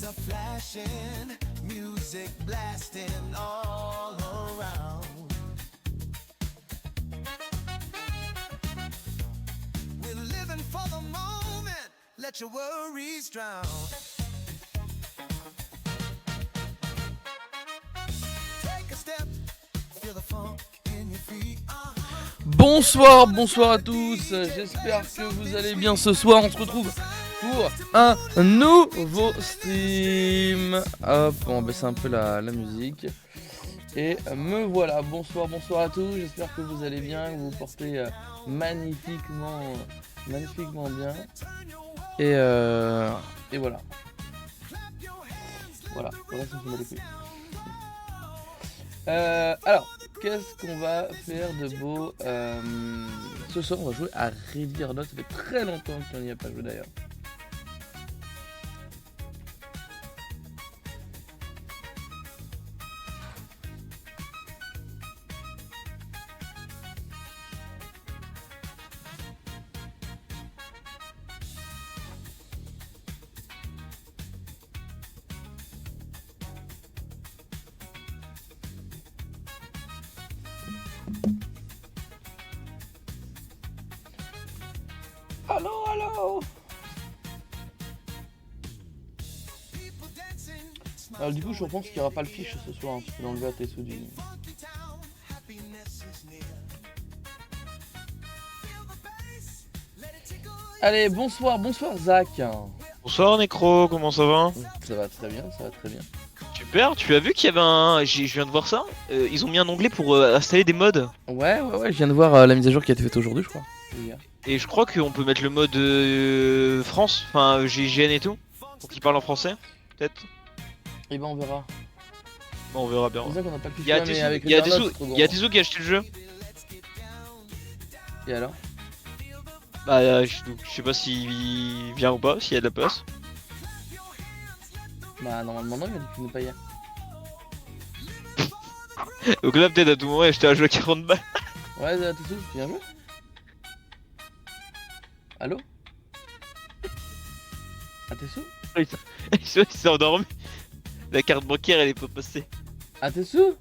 are flashing, music blasting all around. We're living for the moment, let your worries drown. Take a step, feel the funk in your feet. Bonsoir, bonsoir à tous, j'espère que vous allez bien ce soir, on se retrouve pour un nouveau stream. Hop, on va baisser un peu la musique. Et me voilà, bonsoir à tous, j'espère que vous allez bien, que vous vous portez magnifiquement bien. Et voilà. Voilà, ça me met les couilles. Alors, qu'est-ce qu'on va faire de beau ce soir, on va jouer à Ready or Not. Ça fait très longtemps qu'on n'y a pas joué d'ailleurs. Allô. Alors du coup je pense qu'il n'y aura pas le fiche ce soir, hein, parce que l'enlever à tes sous du... Allez, bonsoir Zach. Bonsoir Necro, comment ça va? Ça va très bien. Super, tu as vu qu'il y avait un... Je viens de voir ça, ils ont mis un onglet pour installer des mods. Ouais, je viens de voir la mise à jour qui a été faite aujourd'hui je crois. Et je crois qu'on peut mettre le mode France, enfin GIGN et tout, pour qu'il parle en français, peut-être. Et ben on verra. Bon, on verra bien. C'est ça qu'on a pas pu Il y a faire, mais avec Tessou qui a acheté le jeu. Et alors? Bah je sais pas s'il vient ou pas, s'il y a de la place. Bah normalement non, il m'a dit qu'il venait pas hier. Donc là peut-être à tout moment acheter un jeu à 40 balles. Ouais, Tessou, tu viens jouer? Allô? Ah, Tessou? Il s'est endormi. La carte bancaire elle est pas passée. Ah, Tessou?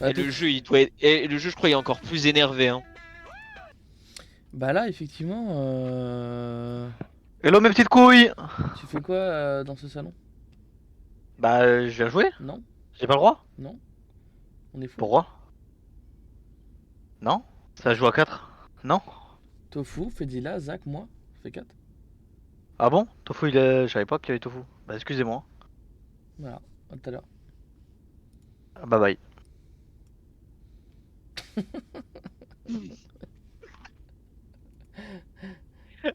Et le jeu il doit être... Et le jeu je crois il est encore plus énervé hein. Bah là effectivement Hello mes petites couilles. tu fais quoi dans ce salon? Bah je viens jouer. Non, J'ai pas le droit. non, on est fou. Pourquoi? Non. Ça joue à 4. Non. Tofu, Fedila, Zach, moi, ça fait 4. Ah bon? Tofu il est... Je savais pas qu'il y avait Tofu. Bah excusez-moi. Voilà, à tout à l'heure. Bye bye.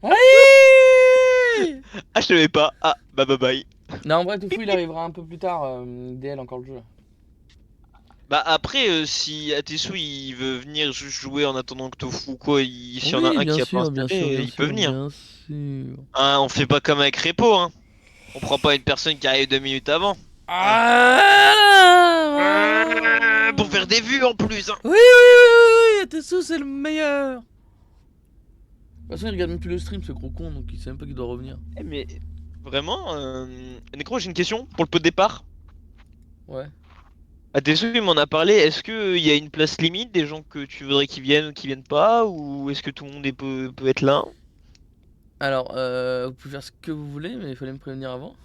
Aïe. Ah je savais pas, ah bah bye bye. Non, en vrai, Tofu il arrivera un peu plus tard. DL encore le jeu là. Bah après si Atesu il veut venir juste jouer en attendant que Tofu ou quoi, s'il y en a Oui, un bien qui a sûr, pas bien installé, sûr, il peut venir. bien sûr. Hein, on fait pas comme avec Repo hein. On prend pas une personne qui arrive 2 minutes avant. Pour faire des vues en plus hein. Oui, Tetsu c'est le meilleur. De toute façon il regarde même plus le stream ce gros con, donc il sait même pas qu'il doit revenir. Eh, mais vraiment, Necro j'ai une question pour le pot de départ. Ouais. Atesu il m'en a parlé, est-ce que il y a une place limite des gens que tu voudrais qu'ils viennent ou qu'ils viennent pas, ou est-ce que tout le monde peut être là? Alors, vous pouvez faire ce que vous voulez, mais il fallait me prévenir avant.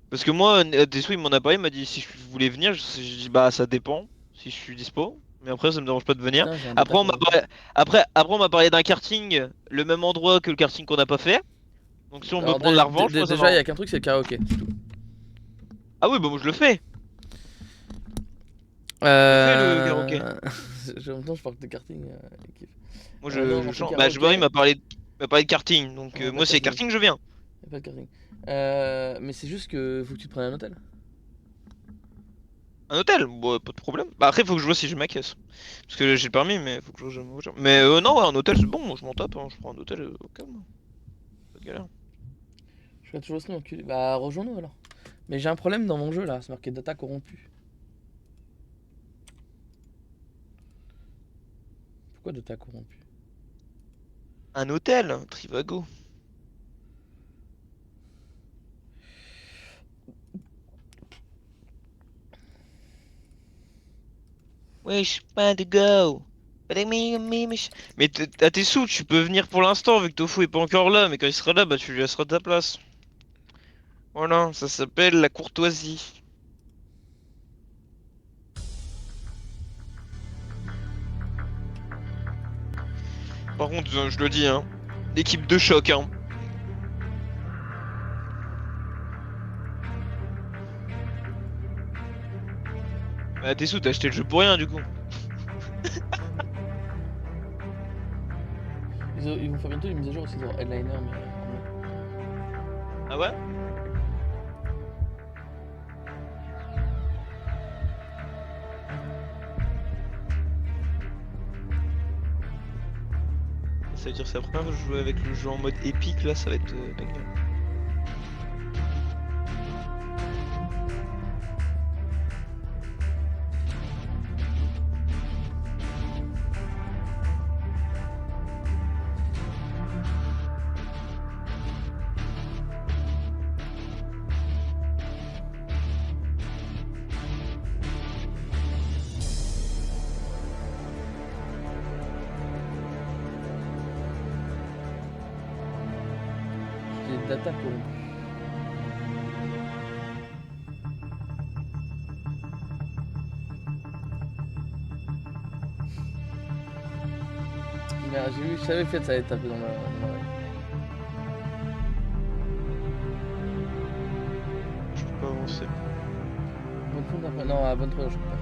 Parce que moi, Atesu il m'en a parlé, il m'a dit si je voulais venir, je dis bah ça dépend si je suis dispo. Mais après ça me dérange pas de venir. Putain, j'ai un Après bêta on m'a pour parlé... après on m'a parlé d'un karting, le même endroit que le karting qu'on n'a pas fait. Donc si on veut Alors, prendre la revanche, moi, ça déjà, il y va. a qu'un truc, c'est le karaoké, c'est tout. Ah oui bah moi je le fais. Fais le karaoké. En même temps, je parle de karting. Kiff. Moi Non, je on fait chante. le Bah je vois, karaoké. il m'a parlé de karting. Donc Ouais, moi c'est karting je viens. Y a pas de karting. Mais c'est juste que faut que tu te prennes un hôtel. Un hôtel, bon, pas de problème. Bah après faut que je vois si j'ai ma caisse. Parce que j'ai le permis mais faut que je vois. Mais non ouais un hôtel c'est bon, moi je m'en tape, hein. Je prends un hôtel au calme. Pas de galère. Je fais toujours stream enculé. Bah, rejoins-nous alors. Mais j'ai un problème dans mon jeu là, c'est marqué data corrompue. Quoi de ta corrompu? Un hôtel, Trivago. Wesh, pas de go. Mais à tes sous, tu peux venir pour l'instant vu que Tofu est pas encore là, mais quand il sera là, bah tu lui laisseras ta place. Voilà, ça s'appelle la courtoisie. Par contre, je le dis, hein, l'équipe de choc, hein. Bah t'es sous, t'as acheté le jeu pour rien du coup. Ils vont faire bientôt une mise à jour aussi sur Headliner, mais. Ah ouais? Ça veut dire que c'est la première fois que je joue avec le jeu en mode épique, là ça va être banger. J'ai des data corrompues. Merde, j'ai vu, je savais que ça allait taper dans l'oreille. Je peux pas avancer. Bonne fond d'après. Non, à 23h, je peux pas.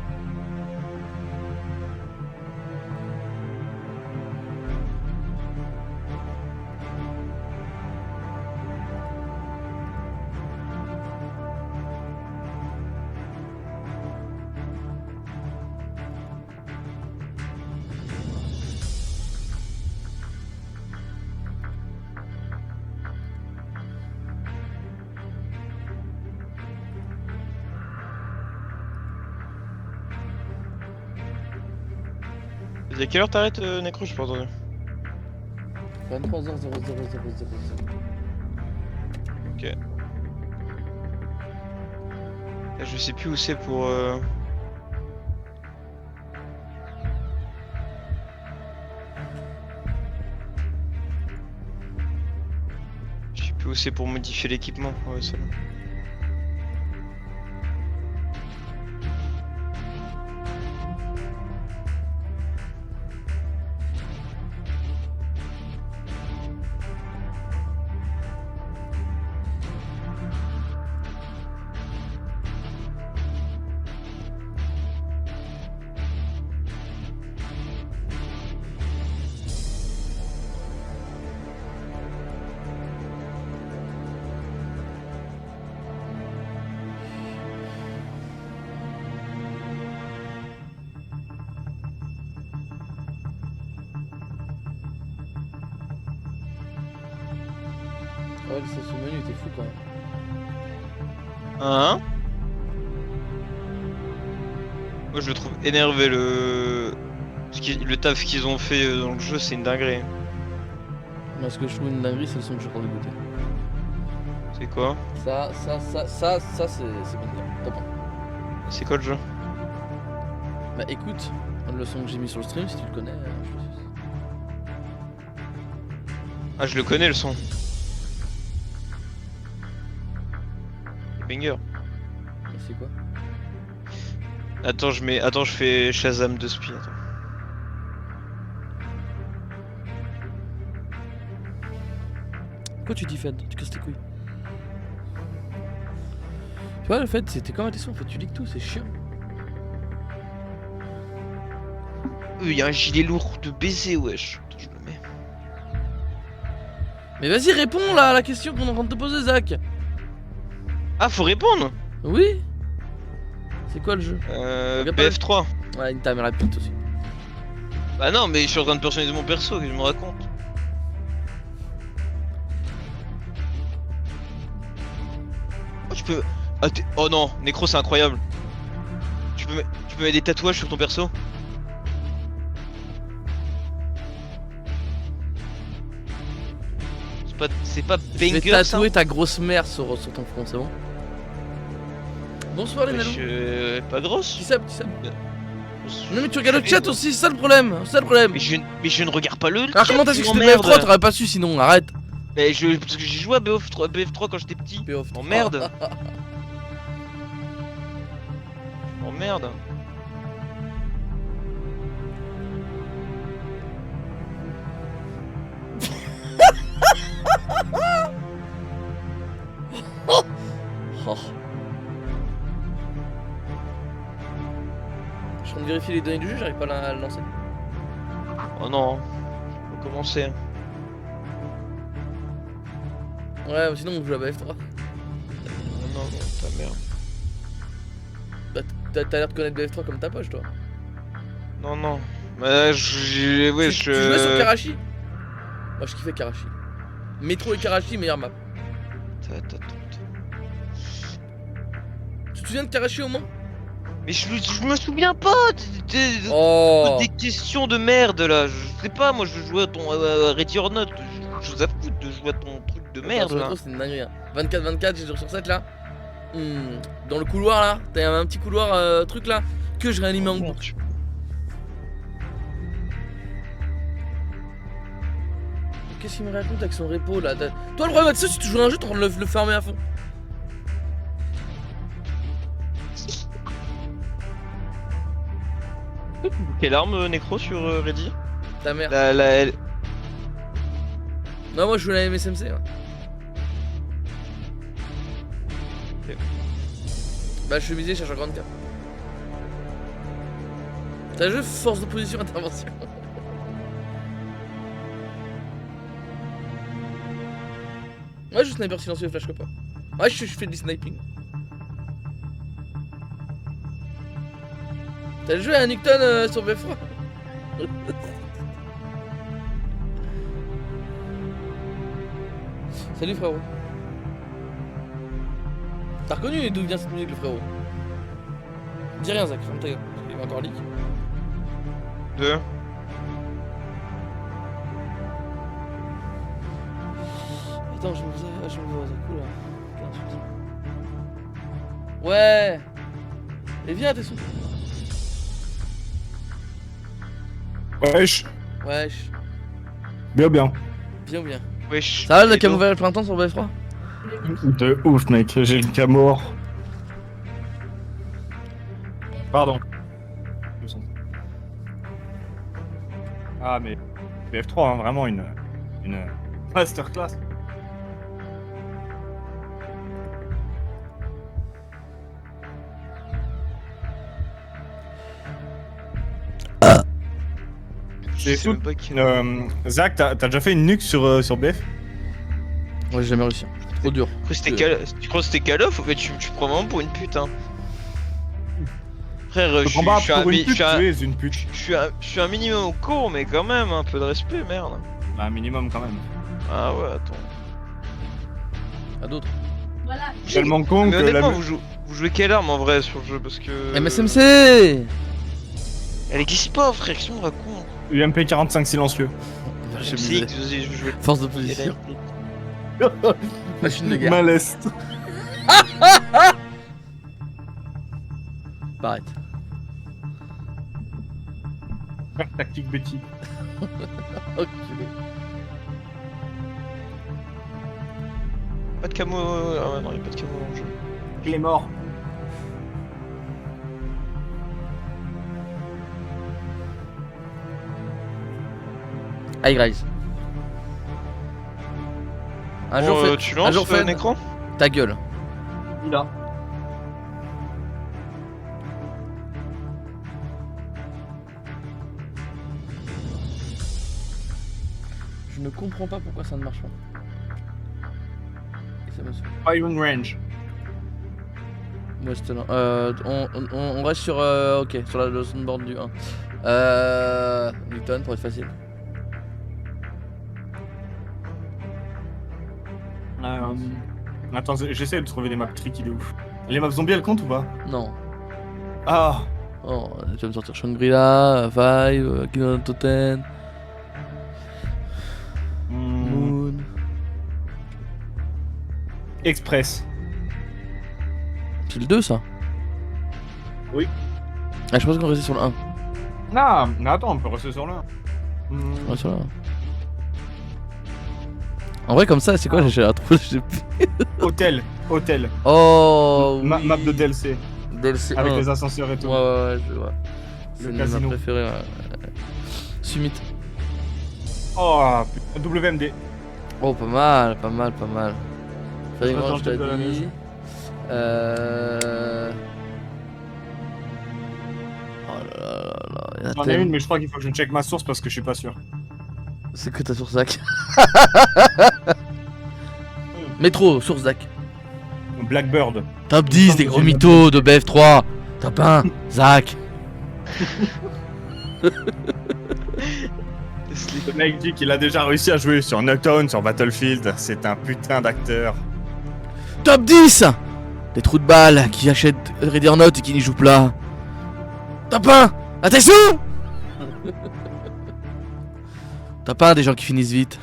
À quelle heure t'arrêtes, Necro? J'ai pas entendu. 23h0000. Ok. Là, je sais plus où c'est pour. Je sais plus où c'est pour modifier l'équipement. Ouais, c'est là. Ouais, ce menu était fou quand même. Hein? Moi je le trouve énervé le taf qu'ils ont fait dans le jeu, c'est une dinguerie. Moi, ce que je trouve une dinguerie, c'est le son que je suis en train d'écouter. C'est quoi? Ça, c'est bien. Top 1. C'est quoi le jeu? Bah écoute, le son que j'ai mis sur le stream, si tu le connais, Ah, je le connais le son. Banger. c'est quoi? Attends, je fais Shazam de Spi. Attends. Pourquoi tu dis Fed? Tu casses tes couilles. Tu vois, le fait, c'était comme à tes sons, en fait, tu lis que tout, c'est chiant. Il y a un gilet lourd de baiser, wesh. Attends, je le mets. Mais vas-y, réponds là à la question qu'on est en train de te poser, Zach. Ah, faut répondre. Oui. C'est quoi le jeu? Regarde pas BF3. Ouais, une time rapide aussi. Bah non, mais je suis en train de personnaliser mon perso, que je me raconte. Oh, tu peux... Ah, oh non, Necro, c'est incroyable. Tu peux mettre des tatouages sur ton perso? c'est pas Je vais banger ça. tatouer ta grosse mère sur ton front, c'est bon? Bonsoir les Nalou. Pas grosse. Petit sub, petit sub. Non mais tu regardes le chat aussi, c'est ça le problème, c'est ça le problème. Mais je ne regarde pas le Alors chat, comment t'as su que tu c'était m'emmerdes. BF3? T'aurais pas su sinon, arrête. Mais parce que j'ai joué à BF3 quand j'étais petit. BF3. M'emmerde. M'emmerde. Oh. Je suis en train de vérifier les données du jeu, j'arrive pas à le lancer. Oh non. Faut commencer. Ouais, ou sinon on joue à BF3. Non, ta merde. Bah t'as l'air de connaître BF3 comme ta poche toi. Non. Ouais, Tu jouais sur Karachi? Moi je kiffais Karachi. Métro et Karachi, meilleure map. Tu te souviens de Karachi au moins? Mais je me souviens pas Oh. des questions de merde là. Je sais pas, moi je jouais à ton Ready or Not. Je vous foutre de jouer à ton truc de merde Attends, là. c'est une dinguerie. 24-24, j'ai jours sur 7 là. Dans le couloir là, t'as un petit couloir truc là que je réanimais en boucle. Qu'est-ce qu'il me raconte avec son repo là? Toi le problème c'est si tu joues à un jeu, t'es en train de le fermer à fond. Quelle arme Necro sur Ready? Ta mère. Elle... Non moi je joue à la MSMC là. Ok. Bah je suis visé, je cherche un grand cap. T'as joué force d'opposition intervention. Ouais, je sniper silencieux flash copa. Ouais, je fais du sniping. T'as joué à Newton sur BF3? Salut frérot. T'as reconnu d'où vient cette musique le frérot? Dis rien Zach, ferme ta gueule, parce qu'il va encore leak. 2. Attends, je me vois ça cool là. Ouais. Et viens t'es sous. Wesh, Wesh. bien bien. Bien ou bien. Wesh. Ça va le Et cam ouvert le printemps sur BF3? De ouf mec, j'ai le cas mort. Pardon. Ah mais BF3 hein, vraiment une masterclass. Je sais fou. même pas qui- Zach, t'as déjà fait une nuque sur BF? Ouais, j'ai jamais réussi. Trop dur. Tu crois que c'était Call of? Mais tu prends vraiment pour une pute hein. Frère, Je je te prends pas suis un pour une mi- pute, je suis un- tu es une pute. je suis un minimum au cours, mais quand même, un peu de respect, merde. Un minimum quand même. Ah ouais, attends. À d'autres. Tellement con Mais que honnêtement, la... vous jouez quelle arme en vrai sur le jeu? Parce que. MSMC. Elle existe pas, frère, qu'est-ce qu'on raconte? UMP 45 silencieux. Je MCX, me vas-y, je jouais. Force d'opposition. Machine de guerre. Maleste. Arrête. Tactique Betty. Ok. Pas de camo. Ah ouais, non, y'a pas de camo dans le jeu. Il est mort. High rise. Un jour fait. Tu un jour lances fait un écran? ta gueule. Il a. Je ne comprends pas pourquoi ça ne marche pas. Et ça me saoule. Firing range. Ouais, c'était là. On reste sur. Ok, sur le soundboard du 1. Newton pour être facile. Attends, j'essaie de trouver des maps tricky de ouf. Les maps zombies elles comptent ou pas? Non. Ah. Oh, tu vas me sortir Shangri-La, Vive, Kingdom Totem, Hmm. Moon. Express. C'est le 2 ça? Oui. Ah, je pense qu'on restait sur le 1. Non, mais attends, on peut rester sur là. Ouais, sur le 1. En vrai, comme ça, c'est quoi? J'ai retrouvé. Hôtel. Hôtel. Oh! Oui. Map de DLC. DLC Avec 1. les ascenseurs et tout. Ouais, je vois. Le C'est ma casino. préférée. Summit. Oh, putain, WMD. Oh, pas mal, pas mal, pas mal. Fallait Je que je tête de la t'ai dit. neige. Oh là là là là. Il y en a J'en ai tellement. une, mais je crois qu'il faut que je check ma source parce que je suis pas sûr. C'est que ta source Zach. Métro, source Zach. Blackbird. Top Il me 10 semble des que gros j'ai mythos de BF3. Top 1, Zach. Le mec dit qu'il a déjà réussi à jouer sur Nocturne, sur Battlefield. C'est un putain d'acteur. Top 10 des trous de balles qui achètent Ready or Not et qui n'y jouent pas. Top 1 à tes sous. Top 1 des gens qui finissent vite.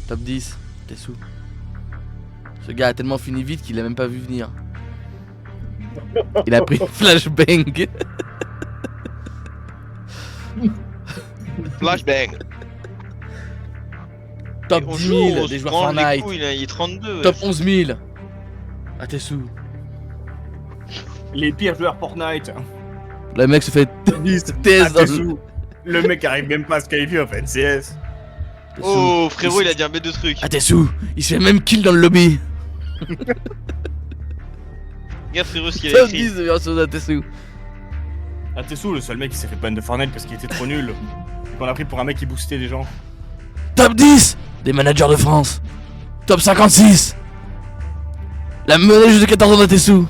Top 10 tes sous. Ce gars a tellement fini vite qu'il a même pas vu venir. Il a pris flashbang. Flashbang. Top On 10 joue, 000 on des se joueurs branle les Fortnite. couilles, là, il est 32. Top ouais. 11 000 à tes sous. Les pires joueurs Fortnite. Le mec se fait TS dans le... Dessous. Le mec arrive même pas à se qualifier en fait, CS. Tes sous. Oh frérot, il a dit un bête de trucs. À tes sous. Il se fait même kill dans le lobby. Regarde frérot ce qu'il a Top écrit. 10 de version à tes sous. Atessou, le seul mec qui s'est fait ban de Fortnite parce qu'il était trop nul. Et qu'on a pris pour un mec qui boostait les gens. Top 10 des managers de France. Top 56 la manageuse de 14 ans à tes sous.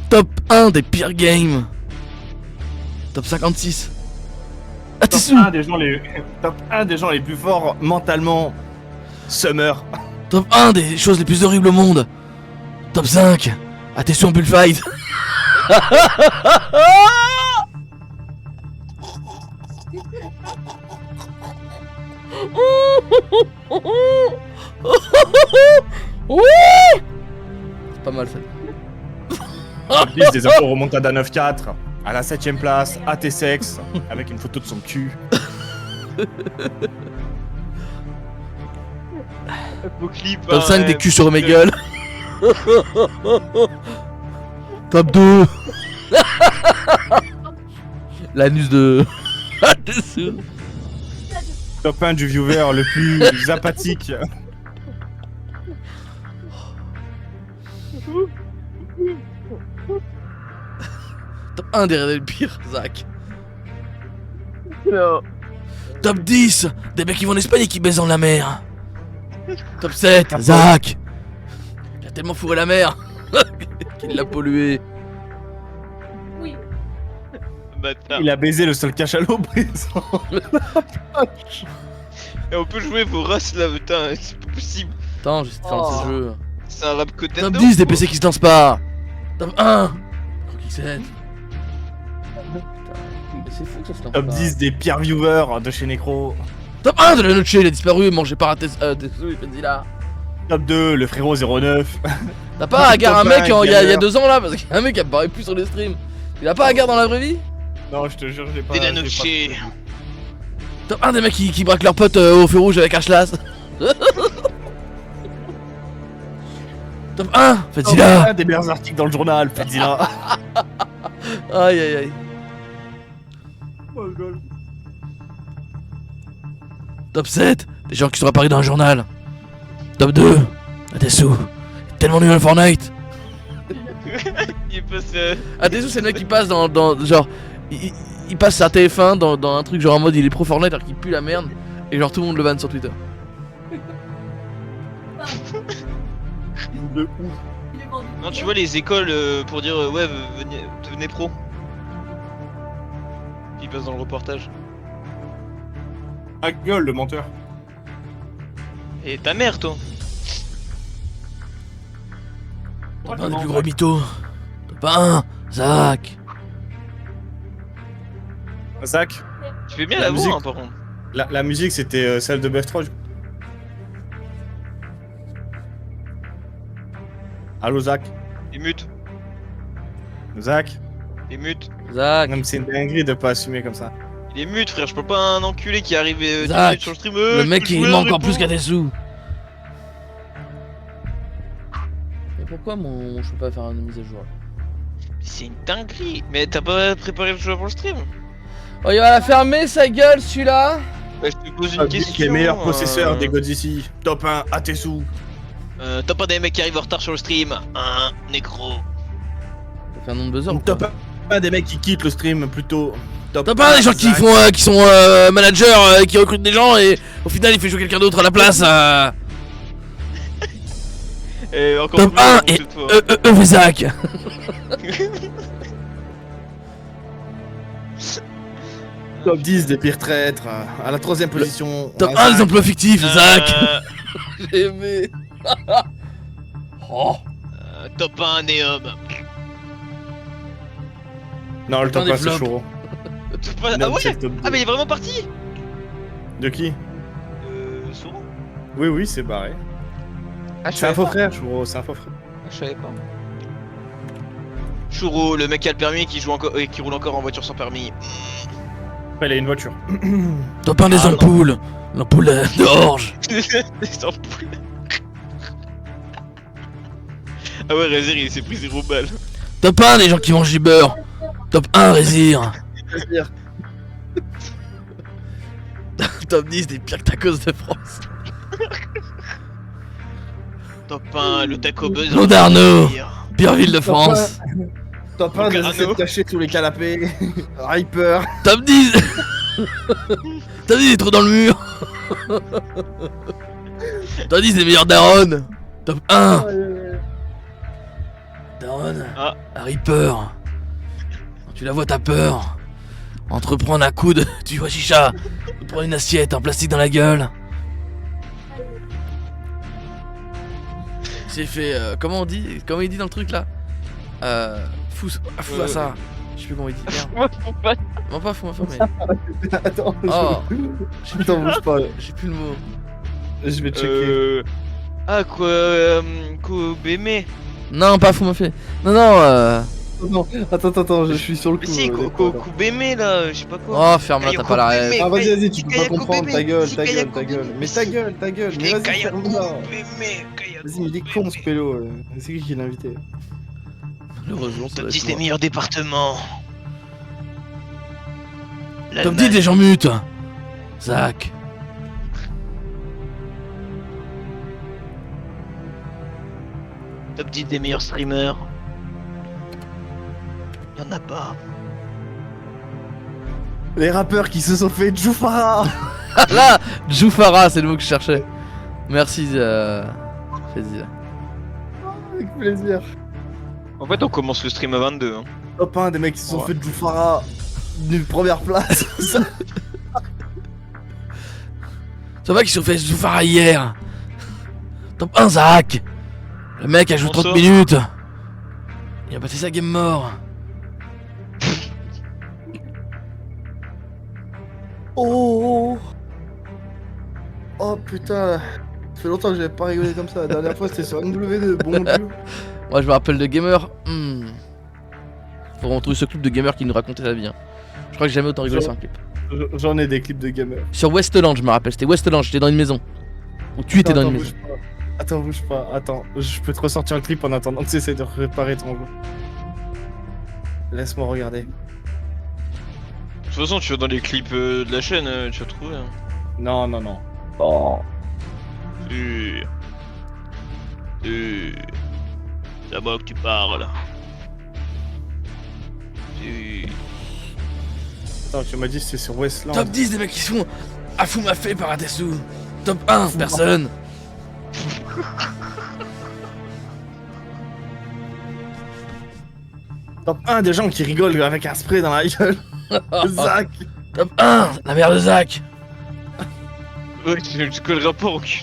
Top 1 des pires games. Top 56 à tes Top sous. 1 des gens les... Top 1 des gens les plus forts mentalement. Summer. Top 1 des choses les plus horribles au monde. Top 5 à tes sous en bullfight. C'est pas mal ça. Top 10 des infos remontada 9-4. À la 7ème place, AT Sex. Avec une photo de son cul. Beau clip. Top hein, 5 des ouais. culs sur mes gueules. Top 2 l'anus de... Top 1 du viewer le plus apathique. Top 1 des pires, Zach. Top 10 des mecs qui vont en Espagne et qui baisent dans la mer. Top 7 Zach. Il a tellement fourré la mer qu'il l'a pollué. Bâtard. Il a baisé le seul cachalot présent. Et on peut jouer pour Rust là, putain, c'est pas possible. Attends, j'essaie de faire un petit jeu. C'est un rap côté Top 10 des PC qui se lancent pas. Top 1 Croquis 7. Mais c'est fou que ça se lance Top pas. 10 des pires viewers de chez Necro. Top 1 de la noche, il a disparu, mangé par un Tetsu et Penzilla. Top 2, le frérot 09. T'as pas à gare un Top mec un, il y a galère. 2 ans là, parce qu'il y a un mec qui apparaît plus sur les streams. Il a pas à gare dans la vraie vie? Non, je te jure, j'ai pas. Dès la j'ai noche. pas- Top 1 des mecs qui braquent leurs potes au feu rouge avec un schlass. Top 1 Penzilla. Un des meilleurs articles dans le journal, Penzilla. Aïe aïe aïe. Top 7 des gens qui sont apparus dans un journal. Top 2 Adesu. Tellement nul à Fortnite. Il est passé. Adesu c'est le mec qui passe dans genre il passe sa TF1 dans un truc genre en mode il est pro Fortnite alors qu'il pue la merde et genre tout le monde le banne sur Twitter. De ouf. Non, tu vois les écoles pour dire ouais, devenez pro. Puis il passe dans le reportage. Ah, gueule, le menteur. Et ta mère, toi. Top 1 des plus gros mythos. Top 1 Zach. Zach, Tu fais bien La la voix, musique. hein, par contre. la musique c'était celle de BF3. Allô Zach. Il mute. Zach. Il mute. Zach. Non mais c'est une dinguerie de pas assumer comme ça. Il est mute, frère. Je peux pas un enculé qui arrive 10 Zach, minutes sur le stream. Le je mec peux il jouer, manque en réponds. plus qu'à des sous. Mais pourquoi je peux pas faire une mise à jour? C'est une dinguerie. Mais t'as pas préparé le jeu avant le stream? Oh, il va la fermer sa gueule celui-là. Bah, je te pose une Qui question. est meilleur possesseur des gods ici. Top 1 à tes sous. Top 1 des mecs qui arrivent en retard sur le stream. Un nécro. Ça fait un nombre de buzzer. Top 1 des mecs qui quittent le stream plutôt. T'as pas des gens qui Zach. font, qui sont managers, qui recrutent des gens et au final il fait jouer quelqu'un d'autre à la place. Et encore Top plus 1 bon, et cette fois. Zach. Top 10 des pires traîtres. À la 3ème position. Top on a 1 des Zach. emplois fictifs, Zach. Euh, J'ai aimé. Oh. Top 1 Néum. Non, le top des 1 c'est flops. Choro. Top 1 Ah Non, c'est ouais. le top Ah 2. mais il est vraiment parti. De qui? Sauron. Oui, oui, c'est barré. Ah je C'est un savais faux pas. frère, Choro, c'est un faux frère. Je savais pas. Chouro, le mec qui a le permis et qui joue encore et qui roule encore en voiture sans permis. Après, il a une voiture. Top 1 des Ah, non. ampoules. L'ampoule d'orge. Des ampoules. Ah ouais, Rézir il s'est pris 0 balles. Top 1 des gens qui mangent du beurre. Top 1 Rézir. Top 10 des pires tacos de France. Top 1, le taco buzz. Claude Arnaud. Pire ville de France. Top 1 des Arnaud. assiettes cachées sous les canapés. Hyper. Top 10. Top 10 des trous dans le mur. Top 10 des meilleurs darons. Top 1. Daron. Ah. Harry peur. Quand tu la vois t'as peur. Entreprendre un coude, tu vois chicha. Tu prends une assiette en plastique dans la gueule. C'est fait, comment on dit? Comment il dit dans le truc là? Fou à ça. Je sais plus comment il dit. Merde. Non pas fou, mais... Attends, Oh. Attends, bouge pas. J'ai plus le mot. Je vais checker. Ah quoi Kobeme. Non, pas fou m'a fait. Non, Non, attends, je suis sur le coup. Mais si, Kobeme là, je sais pas quoi. Oh, ferme-la, t'as pas la rêve. Ah, vas-y, tu peux pas Kaya comprendre. Kobeme, Ta gueule, si ta Kaya gueule, ta gueule. Kobeme, Mais si. ta gueule, ta gueule. Mais vas-y, Kaya ferme-la. Kobeme. Vas-y, mais il est con ce pélo. C'est qui l'a invité? Malheureusement, ça Top doit 10 être des moi. meilleurs départements. Top 10 des gens mutes. Zach. Top 10 des meilleurs streamers. Y'en a pas. Les rappeurs qui se sont fait Djoufara. Là, Djoufara, c'est le mot que je cherchais. Merci, Faisil. Avec plaisir. En fait, on commence le stream à 22. Hein. Top 1 des mecs qui se sont Ouais. fait Djoufara. D'une première place. Ça va qu'ils se sont fait Djoufara hier. Top 1, Zach. Le mec a joué 30 Bonsoir. minutes. Il a passé sa game mort. Oh. Oh putain. Ça fait longtemps que j'avais pas rigolé comme ça. La dernière fois c'était sur NW2. Bon Dieu. Moi, je me rappelle de gamer. Faut retrouver ce clip de gamer qui nous racontait sa vie. Hein. Je crois que j'ai jamais autant rigolé sur un clip. J'en ai des clips de gamers. Sur Westland, je me rappelle. C'était Westland, j'étais dans une maison. Ou tu étais dans une maison. Bouge pas. Attends, je peux te ressortir le clip en attendant que tu essaies de réparer ton jeu. Laisse-moi regarder. De toute façon, tu vas dans les clips de la chaîne, tu vas trouver. Hein. Non. Oh. Sûr. C'est à moi que tu parles. Sûr. Attends, tu m'as dit que c'était sur Westland. Top 10 des mecs qui se font Afou m'a fait par Atesu. Top 1, personne. Top 1 des gens qui rigolent avec un spray dans la gueule. Zach. Top 1, la mère de Zach. Ouais, tu colles le rapport au cul.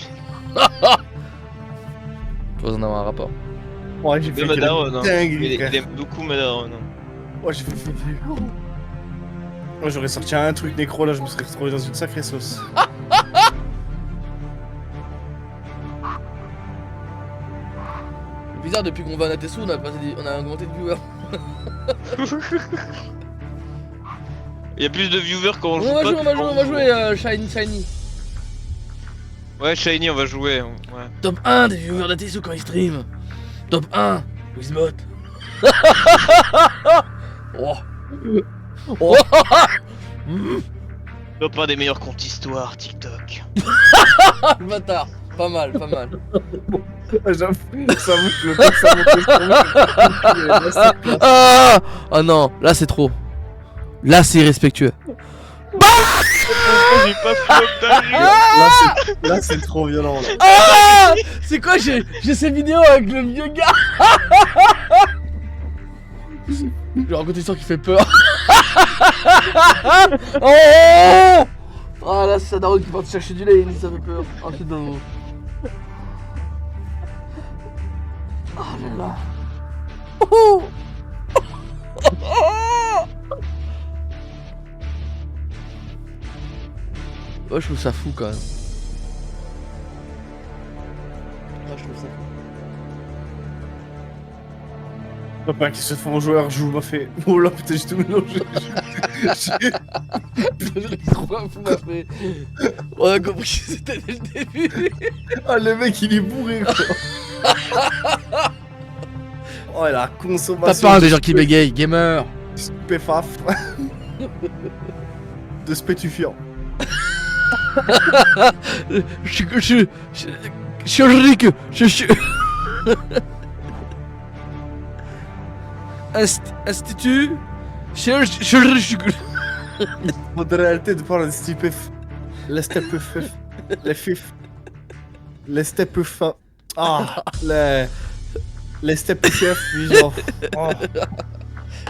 Tu vas en avoir un rapport. Ouais, j'ai De fait Madaron, hein. dingue, Il frère. aime beaucoup Madaron. Hein. Ouais, j'ai fait. Moi j'aurais sorti un truc nécro là, je me serais retrouvé dans une sacrée sauce. C'est bizarre, depuis qu'on va à Natessu, on a augmenté de viewers. Il y a plus de viewers quand on joue On va pas jouer, que on va quand jouer, on va jouer Shiny. Ouais, Shiny, on va jouer. Ouais. Top 1 des viewers d'Atessu quand il stream. Top 1 Wizbot. Oh. Oh. Top 1 des meilleurs comptes histoire TikTok. Le bâtard. Pas mal, pas mal. J'avoue que le temps que ça monte sur moi, Ah oh non, là c'est trop. Là c'est irrespectueux. J'ai pas fait dingue. là c'est trop violent là. Ah c'est quoi, j'ai ces vidéos avec le vieux gars. Je vais raconter une histoire qui fait peur. Oh ah là c'est sa daronne qui part chercher du lait, ça fait peur. Oh c'est dingue. Oh là là. Oh. Ouais, je trouve ça fou quand même. Ouais, je trouve ça fou. Papa qui se font joueur joue m'a fait. Oh là putain, j'ai tout mélangé. J'ai trop fou m'a fait. On a compris que c'était dès le début. Ah le mec il est bourré quoi. Oh la T'as consommation. pas des gens qui bégayent, gamer. Stupéfaf. De spétufiant. Je suis Institut. Faudrait arrêter de parler de stupéf. Les stupéf. Les fif. Les stupéf. Ah, les stupéf, genre. Oh.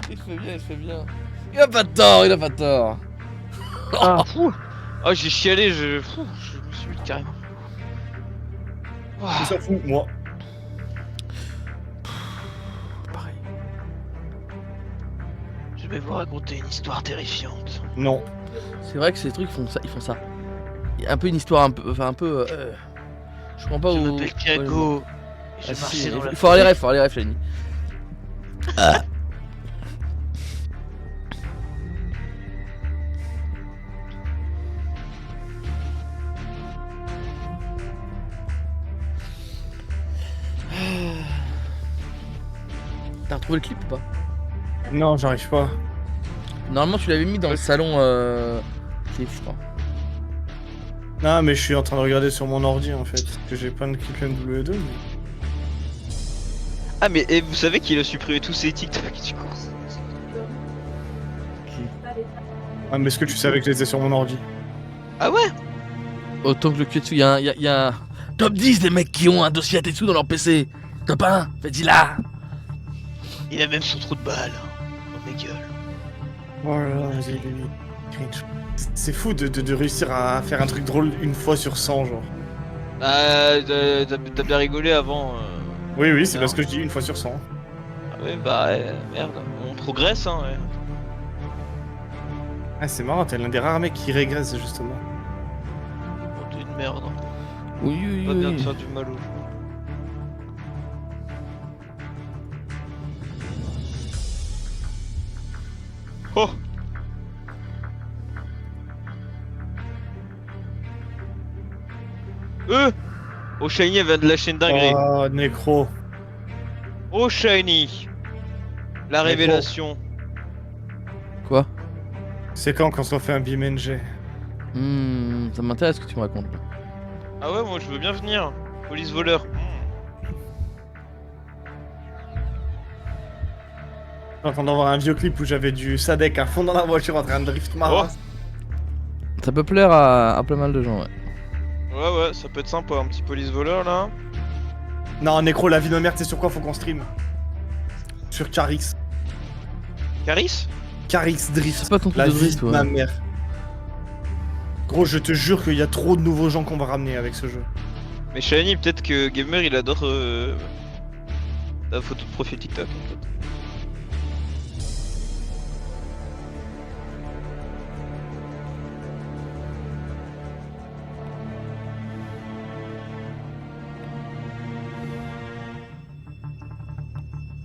Il fait bien, il fait bien. Il a pas tort, il a pas tort. Ah, oh, j'ai chialé, je me suis mis carrément. On s'en fout, moi. Pareil. Je vais vous raconter une histoire terrifiante. Non. C'est vrai que ces trucs ils font ça. Il y a un peu une histoire un peu. Je comprends pas Je où. m'appelle Thiago. et Ah, Je si, marchais dans la il faut avoir les rêves, Shiny. T'as retrouvé le clip ou pas? Non, j'arrive pas. Normalement tu l'avais mis dans le salon clip je crois. Non, mais je suis en train de regarder sur mon ordi en fait. Parce que j'ai plein de clips MW2. Mais... Ah, mais et vous savez qu'il a supprimé tous ses TikTok du coup. Ah, mais est-ce que tu savais que j'étais sur mon ordi? Ah ouais? Autant que le Kyetsu, il y a un top 10 des mecs qui ont un dossier Atetsu dans leur PC. Top 1, faites-y là. Il a même son trou de balle. Oh ma gueule. Oh là là, cringe. C'est fou de réussir à faire un truc drôle une fois sur 100, genre. Ah, t'as bien rigolé avant. Oui, oui, c'est Non. parce que je dis une fois sur 100. Ah ouais, bah merde. On progresse, hein. Ouais. Ah, c'est marrant, t'es l'un des rares mecs qui régresse justement. Oh, t'es une merde. Hein. Oui, oui, Pas bien de oui. faire du mal aux gens. Oh! Oh, Shiny elle vient de lâcher une dinguerie. Oh, Necro. Oh Shiny! La Mais révélation. Quoi? C'est quand qu'on se refait un BMNG? Ça m'intéresse ce que tu me racontes. Là. Ah ouais, moi je veux bien venir. Police voleur. En train d'avoir un vieux clip où j'avais du Sadek à fond dans la voiture en train de drift ma Oh. race. Ça peut plaire à pas mal de gens, ouais. Ouais, ça peut être sympa, un petit police voleur là. Non, Necro, la vie de merde, c'est sur quoi faut qu'on stream? Sur Carix. Caris? Carix Drift. C'est pas ton truc La de vie drift, de ouais. ma mère. Gros, je te jure qu'il y a trop de nouveaux gens qu'on va ramener avec ce jeu. Mais Shiny, peut-être que Gamer il adore la photo de profil TikTok en fait.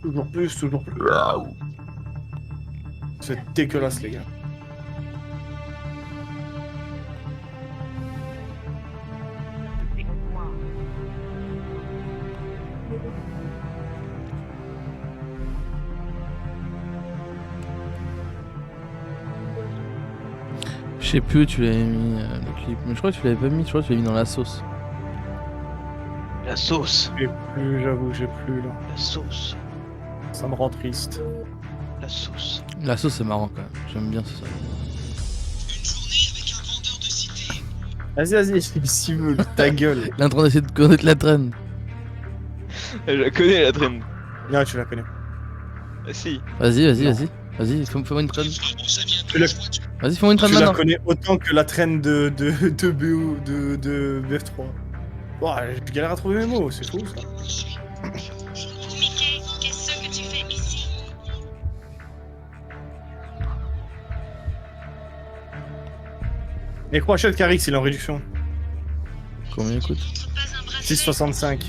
Toujours plus, toujours plus. Waouh. C'est dégueulasse, les gars. Je sais plus où tu l'avais mis le clip, mais je crois que tu l'avais pas mis, je crois que tu l'avais mis dans la sauce. La sauce. J'ai plus, j'avoue, j'ai plus là. La sauce. Ça me rend triste. La sauce. La sauce c'est marrant quand même, j'aime bien ça. Vas-y, s'il veut, ta gueule. Il est en train d'essayer de connaître la traîne. Je la connais la traîne. Non, tu la connais. Ah si. Vas-y, fais-moi une traîne. Tu la, Vas-y, fais-moi une traîne tu la maintenant. connais autant que la traîne de BO, de BF3. Ouah, je galère à trouver mes mots, c'est fou ça. Mickey, qu'est-ce que tu fais ici? Et crois, achète Carix, il est en réduction. Combien coûte? Pas un bracelet. 6,65.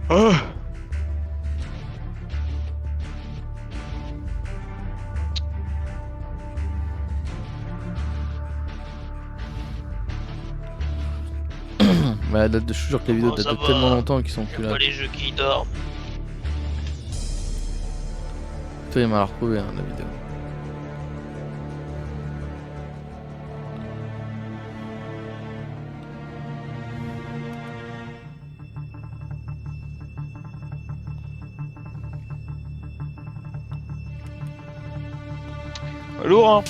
Oh. Bah, je suis sûr que les vidéos Oh, ça datent de va. tellement longtemps qu'ils sont plus là. Pas les jeux qui dorment. Toi, il m'a retrouvé la vidéo. Lourd hein.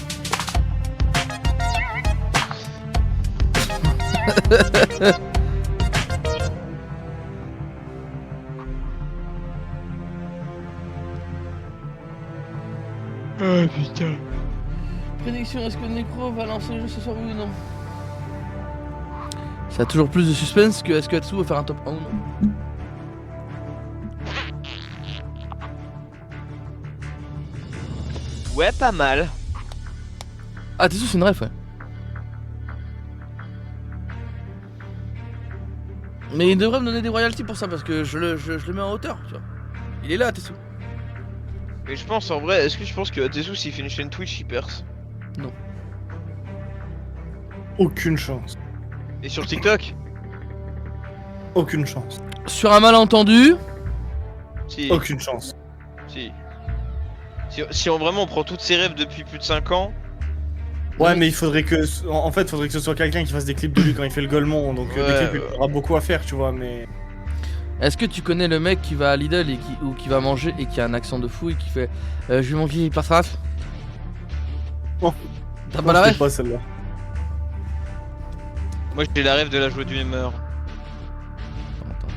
Ah putain. Prédiction, est-ce que Necro va lancer le jeu ce soir, oui ou non? Ça a toujours plus de suspense que est-ce que Atsu va faire un top 1 ou non. Ouais, pas mal. Ah, t'es sûr, c'est une ref, ouais. Mais il devrait me donner des royalties pour ça parce que je le mets en hauteur, tu vois. Il est là, Tetsu. Mais je pense en vrai, est-ce que tu penses que Atesou s'il fait une chaîne Twitch il perce? Aucune chance. Et sur TikTok? Aucune chance. Sur un malentendu, Si. Aucune chance. Si. Si on vraiment prend toutes ses rêves depuis plus de 5 ans. Ouais, mais il faudrait que. En fait, il faudrait que ce soit quelqu'un qui fasse des clips de lui quand il fait le Golemon. Donc, Ouais, des clips, il aura beaucoup à faire, tu vois, mais. est-ce que tu connais le mec qui va à Lidl et qui va manger et qui a un accent de fou et qui fait je vais manger par raf? Oh. T'as Moi, pas la je l'ai ref? pas celle-là. Moi j'ai la rêve de la joie du humeur. Attends.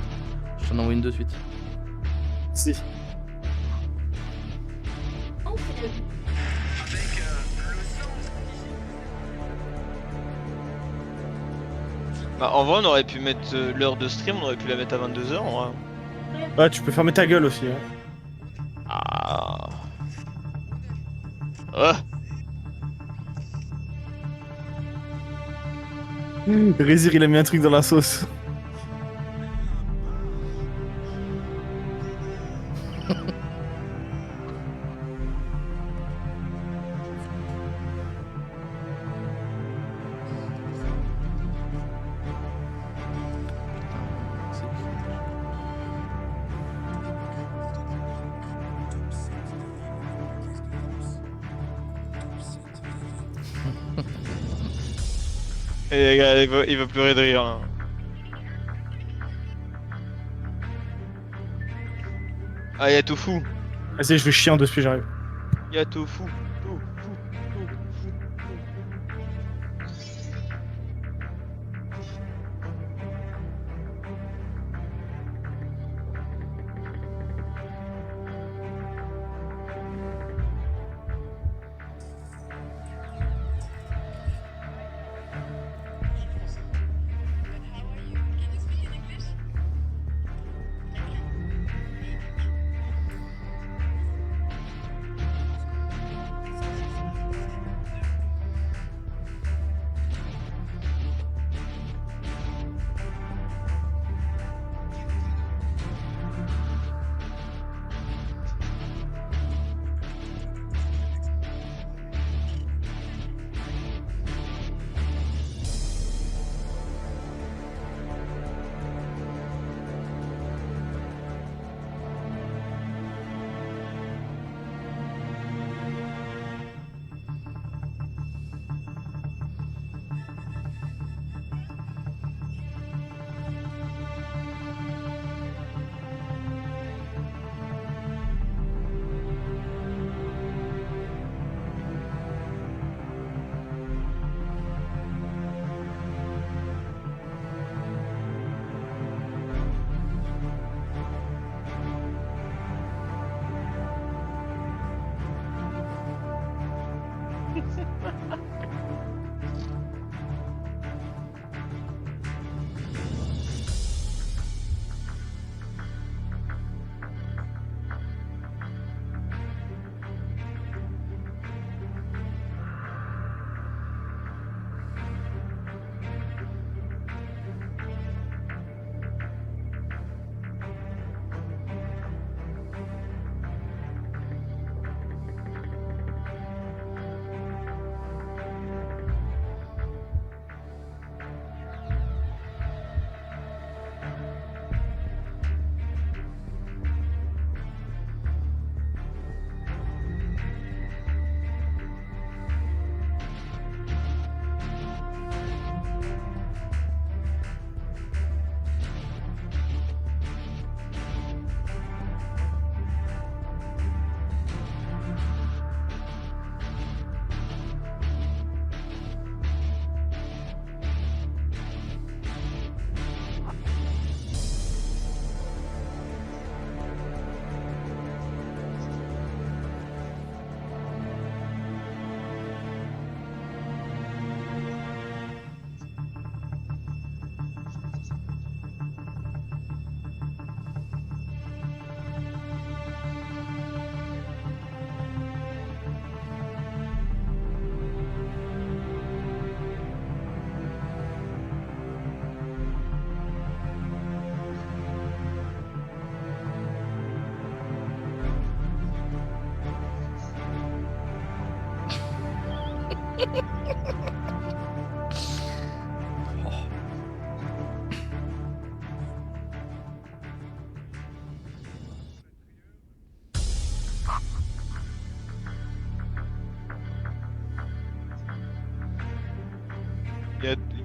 Je t'en envoie une de suite. Si. Bah en vrai on aurait pu mettre l'heure de stream, on aurait pu la mettre à 22h en vrai. Ouais, tu peux fermer ta gueule aussi. Hein. Ah. Ah. Rézir, il a mis un truc dans la sauce. Et regarde, il va pleurer de rire. Hein. Ah y'a Tofu. Vas-y, je vais chier en deux puis j'arrive. Y'a Tofu.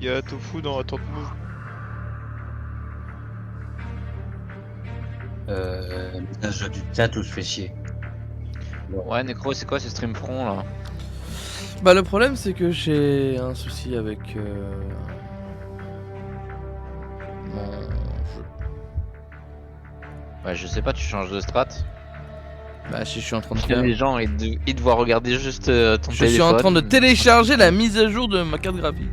Il y a Tofu dans Attente Move. Message du chat où je fais chier. Ouais, Necro, c'est quoi ce stream front là? Bah le problème c'est que j'ai un souci avec mon jeu. Ouais, je sais pas, tu changes de strat. Bah je suis en train de Parce que faire... les gens ils doivent regarder juste ton Je téléphone. suis en train de télécharger la mise à jour de ma carte graphique.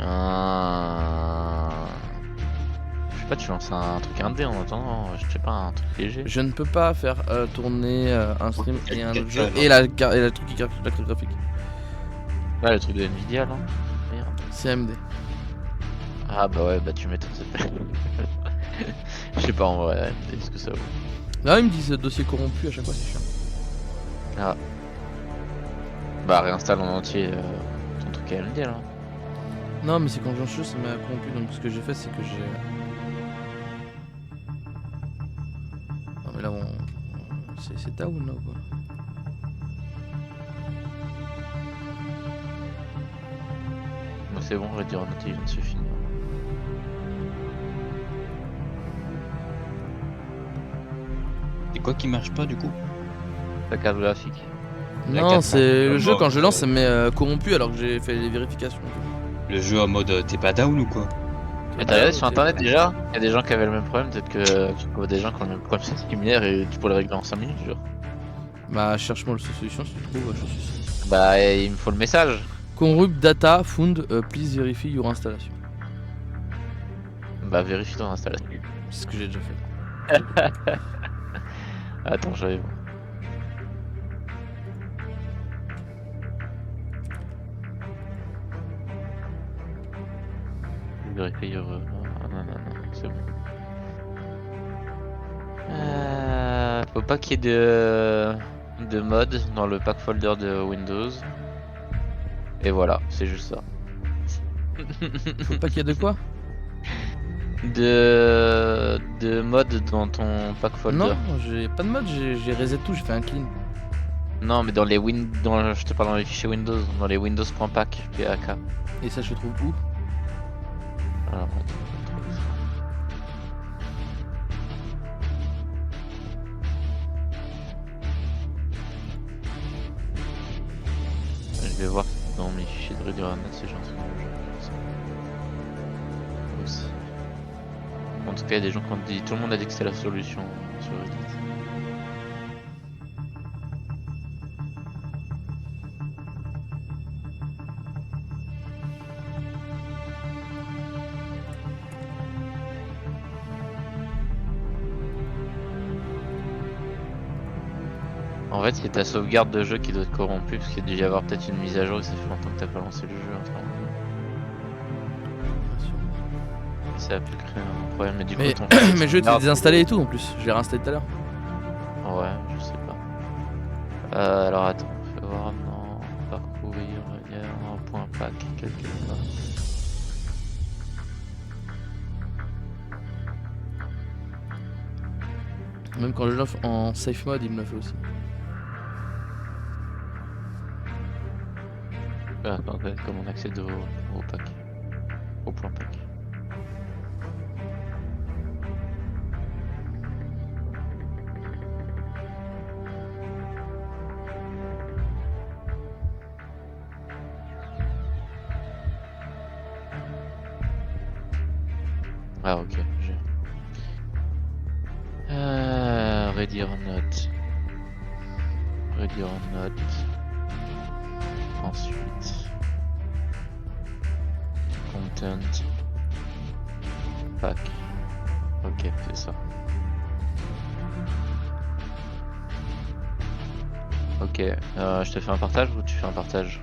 Ah. Je sais pas, tu lances un truc indé en attendant, je sais pas, un truc léger. Je ne peux pas faire tourner un stream et un autre jeu Calme. et la truc qui carte la carte graphique. Ouais, le truc de Nvidia là. Merde. C'est AMD. Ah bah ouais, bah tu m'étonnes. Je sais pas en vrai, est-ce que ça vaut. Là ils me disent dossier corrompu à chaque fois, c'est chiant. Bah réinstalle en entier ton truc AMD là. Non mais c'est quand j'en jeu ça m'a corrompu, donc ce que j'ai fait c'est que j'ai... Non mais là on... c'est down là ou quoi? Bon c'est bon, Réduire en noté, il vient de se finir. Et quoi qui marche pas du coup? Ta carte graphique. La Non carte c'est le en jeu mode, quand je lance ça me met corrompu alors que j'ai fait les vérifications. Le jeu en mode t'es pas down ou quoi? Et t'as regardé sur internet déjà? Il y a des gens qui avaient le même problème, peut-être que tu vois des gens qui ont le même problème similaire et tu peux le régler en 5 minutes genre. Bah cherche-moi la solution si tu trouves, je suis sûr. Bah il me faut le message. Corrupt data found, please verify your installation. Bah vérifie ton installation. C'est ce que j'ai déjà fait. Attends, j'avais... Vérifier your... non, c'est bon. Faut pas qu'il y ait de mode dans le pack folder de Windows. Et voilà, c'est juste ça. Faut pas qu'il y ait de quoi? De mode dans ton pack folder. Non, j'ai pas de mode, j'ai reset tout, j'ai fait un clean. Non, mais dans les je te parle dans les fichiers Windows, dans les Windows.pack, PAK. Et ça je trouve où? Alors, je vais voir dans mes fichiers de Redirect si j'ai un truc aussi. En tout cas, il y a des gens qui ont dit, tout le monde a dit que c'était la solution sur Reddit. En fait, c'est ta sauvegarde de jeu qui doit être corrompue parce qu'il y a dû y avoir peut-être une mise à jour et ça fait longtemps que t'as pas lancé le jeu. Ça a pu créer un problème, mais du coup, Mais, ton mais le jeu était désinstallé et tout en plus. Je l'ai réinstallé tout à l'heure. Ouais, je sais pas. Alors attends, fais voir, non, parcourir, il y a un point pack quelque part. Même quand je l'offre en safe mode, il me l'a fait aussi. Ah, en fait, comment on accède au pack, au point pack. Ah ok, j'ai. Ready or not. Ready or not. Ensuite. Content. Pack. Ok, c'est ça. Ok, je te fais un partage ou tu fais un partage?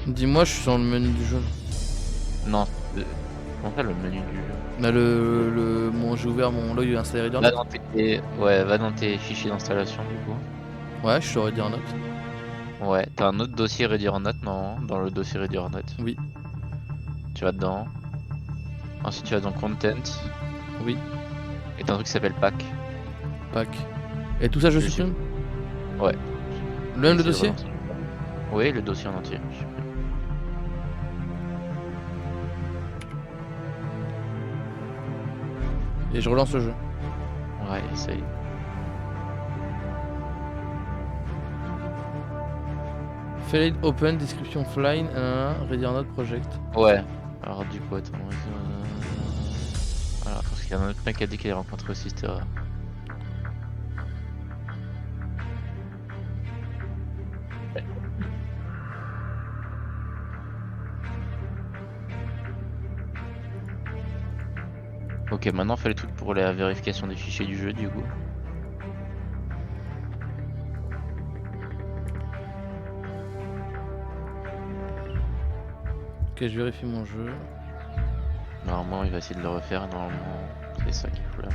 Dis-moi, je suis sur le menu du jeu. Non, comment ça le menu du jeu? Bah moi j'ai ouvert mon log installé Ready or Va Not. dans tes... Ouais, va dans tes fichiers d'installation du coup. Ouais, je suis sur Ready or Not. Ouais, t'as un autre dossier Ready or Not, non? Dans le dossier Ready or Not. Oui. Tu vas dedans. Ensuite tu vas dans Content. Oui. Et t'as un truc qui s'appelle Pack. Pack. Et tout ça je Je supprime? Ouais. Même le C'est dossier? vraiment- Oui, le dossier en entier. je supprime. Et je relance le jeu. Ouais, essaye. Failed open, description offline, Ready or Not project. Ouais. Alors du coup, attends. Voilà, parce qu'il y a un autre mec qui a dit qu'il a rencontré aussi cette erreur. Ok, maintenant on fait les trucs pour la vérification des fichiers du jeu du coup. Ok, je vérifie mon jeu. Normalement il va essayer de le refaire, normalement c'est ça qu'il faut là.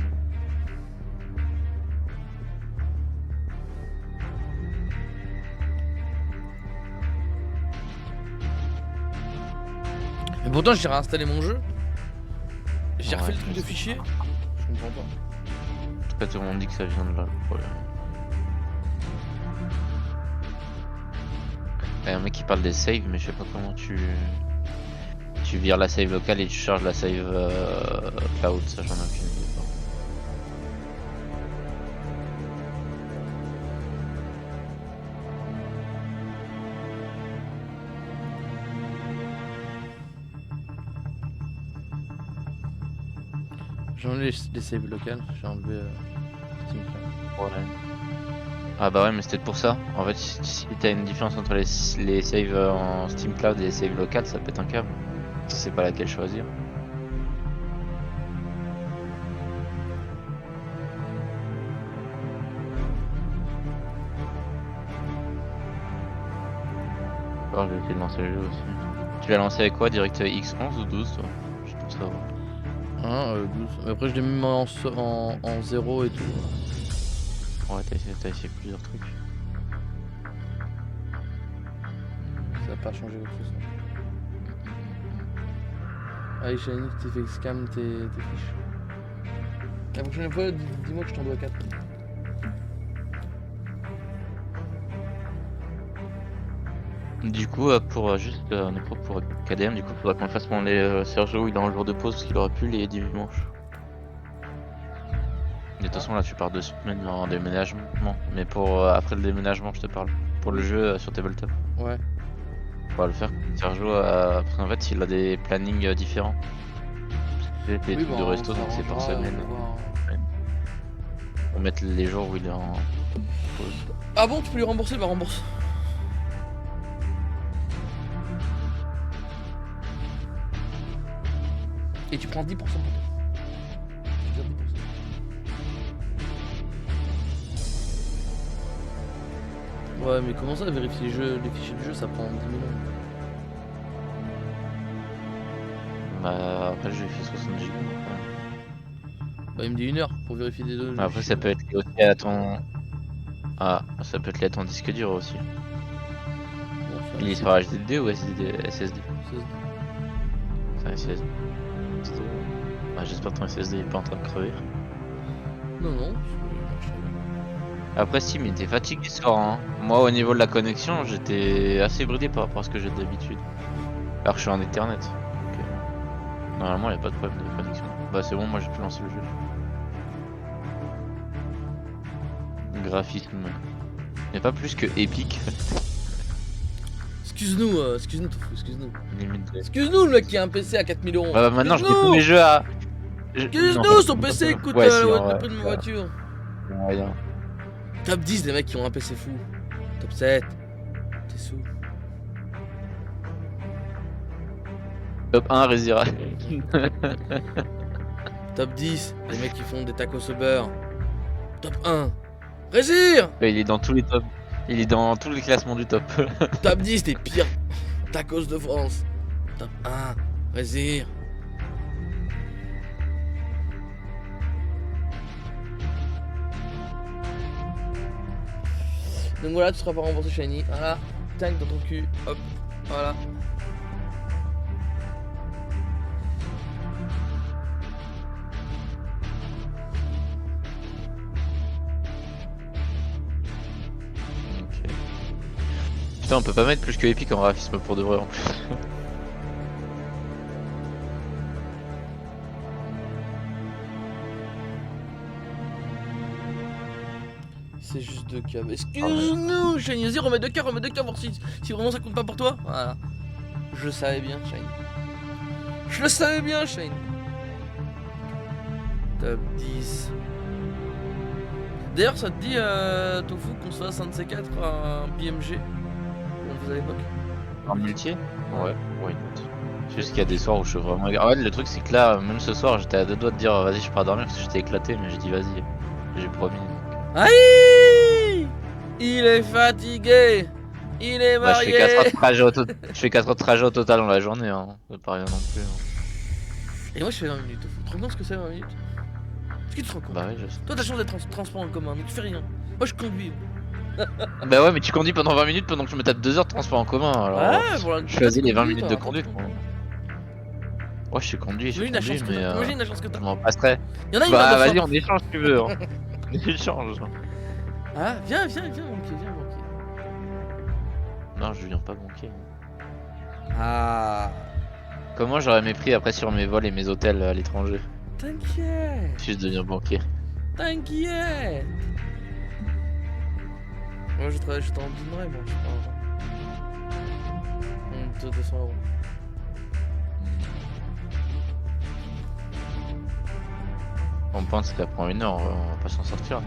Mais pourtant j'ai réinstallé mon jeu. J'ai refait Ouais, le truc je de sais. fichier. Je comprends pas. En tout cas tout le monde dit que ça vient de là le problème. Il y a un mec qui parle des saves mais je sais pas comment tu vires la save locale et tu charges la save cloud, ça j'en ai aucune idée. J'ai enlevé les saves locales. J'ai enlevé Steam Cloud. Ouais. Ah bah ouais mais c'était pour ça. En fait si t'as une différence entre les saves en Steam Cloud et les saves locales ça pète un câble. Tu sais pas laquelle choisir. Oh, je vais essayer de lancer le jeu aussi. Tu l'as lancé avec quoi? Direct X11 ou 12 toi? Juste pour savoir. 12. Après je l'ai mis en 0 et tout. Ouais t'as essayé plusieurs trucs. Ça a pas changé quoi que ce soit. Allez Shiny, tu fait scam tes fiches. La prochaine fois, dis-moi que je t'en dois 4. Du coup pour juste pour KDM du coup faudra qu'on fasse mon Sergio il est en jour de pause parce qu'il aura plus les dimanches. De toute façon là tu pars 2 semaines en déménagement. Mais pour après le déménagement je te parle. Pour le jeu sur Tabletop. Ouais. On va le faire Sergio parce qu'en fait il a des plannings différents. Des trucs de resto donc c'est par semaine. Pour mettre les jours où il est en pause. Ah bon, tu peux lui rembourser? Bah rembourse. Et tu prends 10% pour toi. Je te donne 10%. Ouais, mais comment ça, vérifier les fichiers du jeu, ça prend 10 000 ans. Bah après le jeu il fait 60 Go. Bah, il me dit 1 heure pour vérifier des données. Après ça peut être lié aussi à ton... Ah, ça peut être lié à ton disque dur aussi. Bon, ça, Il est sur HDD ou SSD? c'est- C'est un SSD. Ah, j'espère que ton SSD est pas en train de crever. Non, non. Après Steam il était fatigué ce soir hein. Moi au niveau de la connexion j'étais assez bridé par rapport à ce que j'ai d'habitude. Alors que je suis en Ethernet. Donc, normalement il n'y a pas de problème de connexion. Bah c'est bon, moi j'ai pu lancer le jeu. Graphisme. Il n'y a pas plus que épique. Excuse-nous, excuse-nous, excuse-nous. Limite de... Excuse-nous, le mec qui a un PC à 4 000 €. Bah, maintenant je mets tous Excuse-nous. mes jeux à... Excuse-nous, son PC coûte Ouais, si, le ouais, prix de ma ouais. voiture. Rien. Top 10 des mecs qui ont un PC fou. Top 7. T'es sous. Top 1 Rezira. Top 10 des mecs qui font des tacos au beurre. Top 1. Résir. Il est dans tous les tops. Il est dans tous les classements du top. Top 10 des pires tacos de France. Top 1. Résir. Donc voilà, tu seras pas remboursé Shiny. Voilà. Tac dans ton cul. Hop. Voilà. Ok. Putain, on peut pas mettre plus que épique en graphisme pour de vrai en plus. C'est juste 2K. Excuse-nous, Shiny. Vas-y, remets 2K, voir si vraiment ça compte pas pour toi. Voilà. Je le savais bien, Shiny. Je le savais bien, Shiny. Top 10. D'ailleurs, ça te dit, Tofu, qu'on se fasse un de ces 4 un BMG comme on faisait à l'époque? En multi? Ouais, why not. C'est juste qu'il y a des soirs où je suis vraiment... Ah ouais, le truc c'est que là, même ce soir, j'étais à deux doigts de dire vas-y je pars dormir parce que j'étais éclaté, mais j'ai dit vas-y, j'ai promis. Aïe! Il est fatigué. Il est Bah, je marié. fais 4 heures de trajet au total. Je fais 4 heures de trajet au total dans la journée, hein. C'est pas rien non plus. Hein. Et moi, je fais 20 minutes. Tu te rends compte ce que c'est 20 minutes? Est-ce que tu te rends compte? Bah ouais, je sais. Toi, t'as chance d'être en transport en commun, mais tu fais rien. Moi, je conduis. Bah ouais, mais tu conduis pendant 20 minutes pendant que je me tape 2 heures de transport en commun. Alors, Ouais, voilà. je choisis les 20 conduis, minutes de toi, conduite. raconte-moi. Ouais, je suis conduit, Imagine la chance que t'as. mais Imagine la chance que je t'as. m'en passerai. Y'en a une Bah deux vas-y, fois. on échange si tu veux. Hein. On échange. Ah, viens, manquer, viens, manquer. Non, je viens pas manquer. Ah. Comment j'aurais mépris après sur mes vols et mes hôtels à l'étranger T'inquiète. si je deviens banquier? T'inquiète. Moi, je t'en donnerai, moi, je sais pas. 200 €. On pense que ça prend 1 heure, on va pas s'en sortir.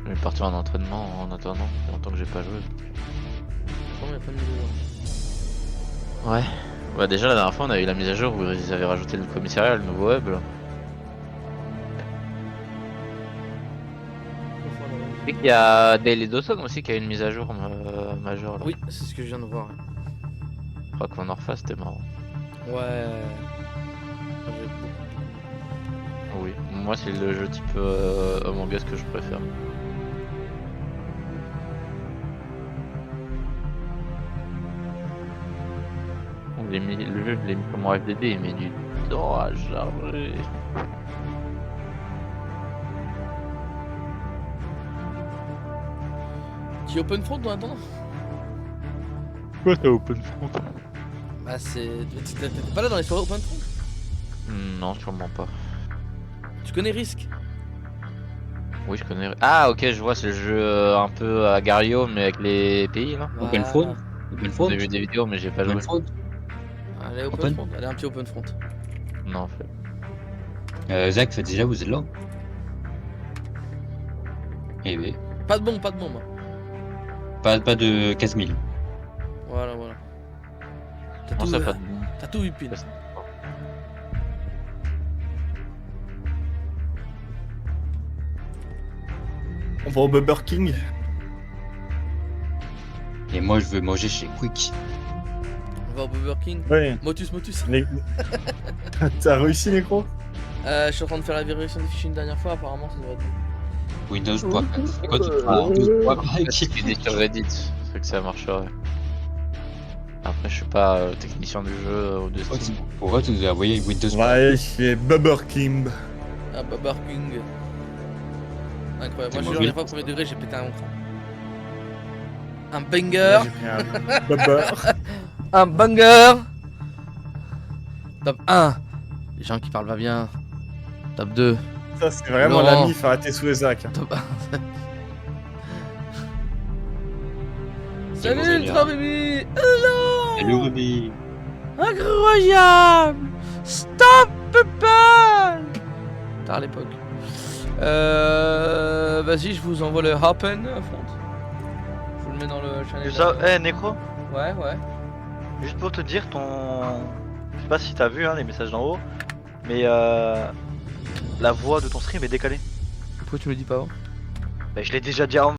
Je vais partir en entraînement en attendant, ça fait longtemps que j'ai pas joué. Comment il y a pas de mise à jour? Ouais. Bah déjà la dernière fois on a eu la mise à jour où ils avaient rajouté le commissariat, le nouveau hub là. Et qu'il y a Daily Dawson aussi qui a une mise à jour majeure là. Oui, c'est ce que je viens de voir. Je crois qu'on en refasse, c'était marrant. Ouais. Oui, moi c'est le jeu type Among Us que je préfère. Le jeu, je l'ai mis comme en FDD, il met du temps à charger. Tu es open front en attendant? Quoi t'as open front? Bah c'est... T'es pas là dans les soirées open front? Non, sûrement pas. Tu connais Risk? Oui, je connais. Ah, ok, je vois, c'est le jeu un peu à Gario, mais avec les pays là. Open Front Open Front J'ai vu des vidéos, mais j'ai pas joué. Open Front Elle est open Open front, elle est un petit open front. Non, en fait. Zach, faites déjà, vous êtes là? Eh oui. Pas de bombe, pas de bombe. Pas de 15 000. Voilà. T'as Non, tout, ça pas de... t'as tout whippin. On va au Burger King. Et moi, je veux manger chez Quick. On va au Burger King. Ouais. Motus, Motus. T'as réussi, Nécro? Je suis en train de faire la vérification des fichiers une dernière fois, apparemment ça devrait être bon. Windows quoi? Quoi tu prends Si tu dis sur Reddit, c'est que ça marcherait. Après, je suis pas technicien du jeu ou de Steam. Pourquoi tu nous as envoyé Windows On va aller chez Burger King. Ah, Burger King. Incroyable. Moi, je C'est suis mauvais. la fois, premier degré, j'ai pété un cran. Un banger. J'ai pris un Burger. Un banger. Top 1. Les gens qui parlent pas bien. Top 2. Ça, c'est vraiment Laurent. la mif à rater sous les sacs. Top 1. C'est Salut mauvais, Ultra bien. Baby. Hello. Salut Ruby. Incroyable. Stop Peppa. Tard à l'époque. Vas-y, je vous envoie le Happen, Front. Je vous le mets dans le channel. Ça, Necro, Ouais, ouais. juste pour te dire, je sais pas si t'as vu les messages d'en haut, mais la voix de ton stream est décalée. Pourquoi tu me le dis pas avant? Bah, je l'ai déjà dit avant.